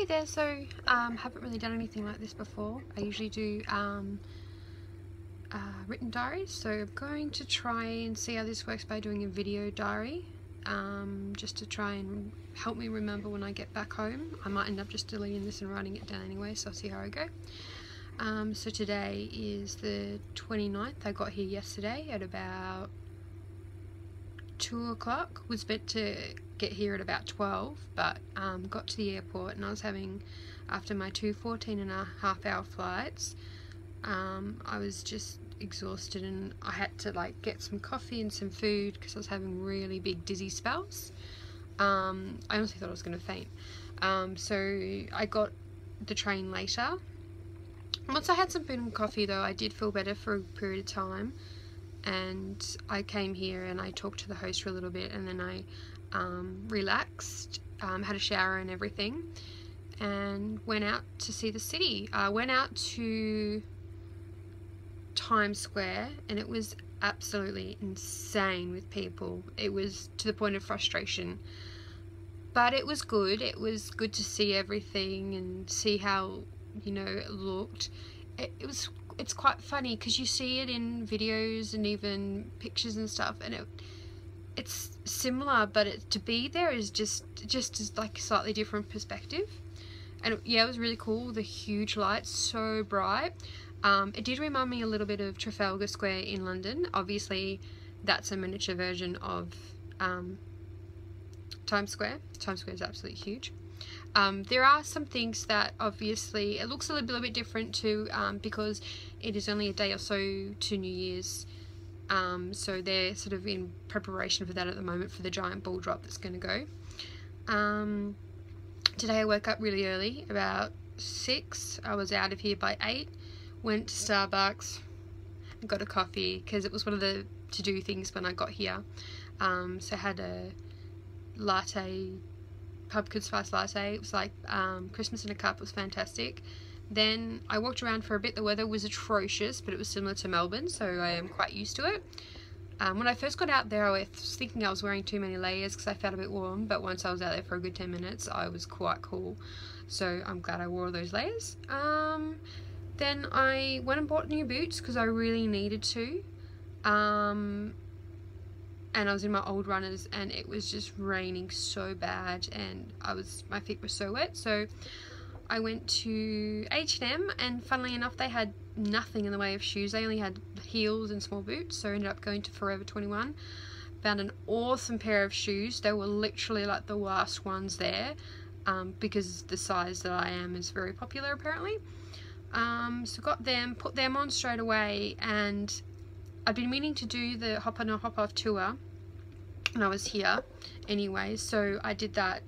Hey there, so haven't really done anything like this before. I usually do written diaries, so I'm going to try and see how this works by doing a video diary, just to try and help me remember when I get back home. I might end up just deleting this and writing it down anyway, so I'll see how I go. So today is the 29th. I got here yesterday at about 2 o'clock. Was meant to get here at about 12, but got to the airport and I was having, after my two 14.5-hour flights, I was just exhausted and I had to like get some coffee and some food because I was having really big dizzy spells. I honestly thought I was going to faint. So I got the train later. Once I had some food and coffee though, I did feel better for a period of time, and I came here and I talked to the host for a little bit, and then I relaxed, had a shower and everything, and went out to see the city. I went out to Times Square and it was absolutely insane with people. It was to the point of frustration, but it was good. It was good to see everything and see how, you know, it looked. It's quite funny because you see it in videos and even pictures and stuff, and it's similar, but to be there is just like a slightly different perspective. And yeah, it was really cool. The huge lights, so bright. It did remind me a little bit of Trafalgar Square in London. Obviously that's a miniature version of Times Square. Times Square is absolutely huge. There are some things that obviously it looks a little bit different too, because it is only a day or so to New Year's, so they're sort of in preparation for that at the moment, for the giant ball drop that's going to go. Today I woke up really early, about 6. I was out of here by 8, went to Starbucks and got a coffee because it was one of the to-do things when I got here. So I had a latte, pumpkin spice latte. It was like Christmas in a cup. It was fantastic. Then I walked around for a bit. The weather was atrocious, but it was similar to Melbourne, so I am quite used to it. When I first got out there, I was thinking I was wearing too many layers because I felt a bit warm, but once I was out there for a good 10 minutes, I was quite cool, so I'm glad I wore those layers. Then I went and bought new boots because I really needed to, and I was in my old runners and it was just raining so bad and my feet were so wet, so I went to H&M, and funnily enough they had nothing in the way of shoes. They only had heels and small boots, so I ended up going to Forever 21. Found an awesome pair of shoes. They were literally like the last ones there, because the size that I am is very popular apparently. So got them, put them on straight away, and I've been meaning to do the hop on or hop off tour when I was here anyway, so I did that.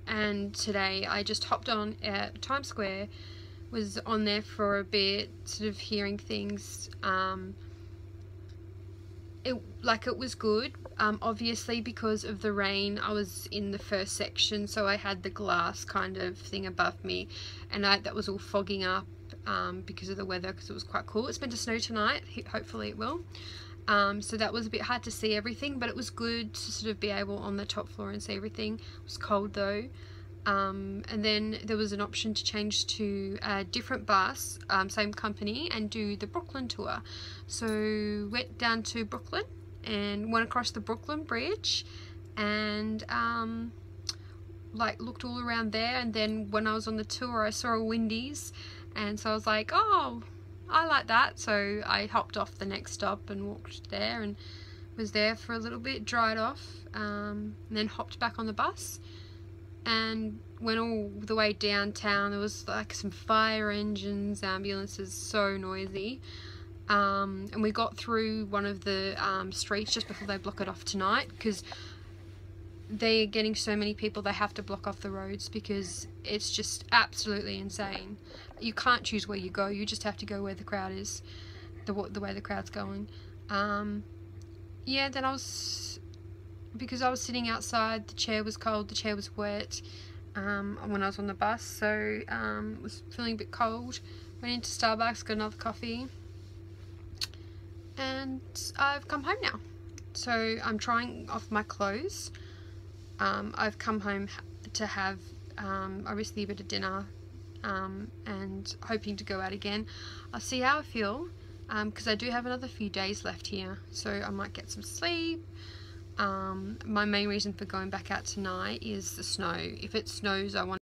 And today I just hopped on at Times Square, was on there for a bit, sort of hearing things. It was good. Obviously because of the rain I was in the first section, so I had the glass kind of thing above me, and that was all fogging up because of the weather, because it was quite cool. It's meant to snow tonight, hopefully it will. So that was a bit hard to see everything, but it was good to sort of be able on the top floor and see everything. It was cold though. And then there was an option to change to a different bus, same company, and do the Brooklyn tour. So went down to Brooklyn and went across the Brooklyn Bridge and like looked all around there, and then when I was on the tour I saw a Wendy's, and so I was like, oh, I like that, so I hopped off the next stop and walked there and was there for a little bit, dried off, and then hopped back on the bus and went all the way downtown. There was like some fire engines, ambulances, so noisy, and we got through one of the streets just before they block it off tonight, because they're getting so many people they have to block off the roads because it's just absolutely insane. You can't choose where you go, you just have to go where the crowd is, the way the crowd's going. Yeah, then because I was sitting outside, the chair was cold, the chair was wet when I was on the bus, so was feeling a bit cold. Went into Starbucks, got another coffee, and I've come home now. So I'm trying off my clothes. I've come home to have obviously a bit of dinner, and hoping to go out again. I'll see how I feel, because I do have another few days left here, so I might get some sleep. My main reason for going back out tonight is the snow. If it snows, I want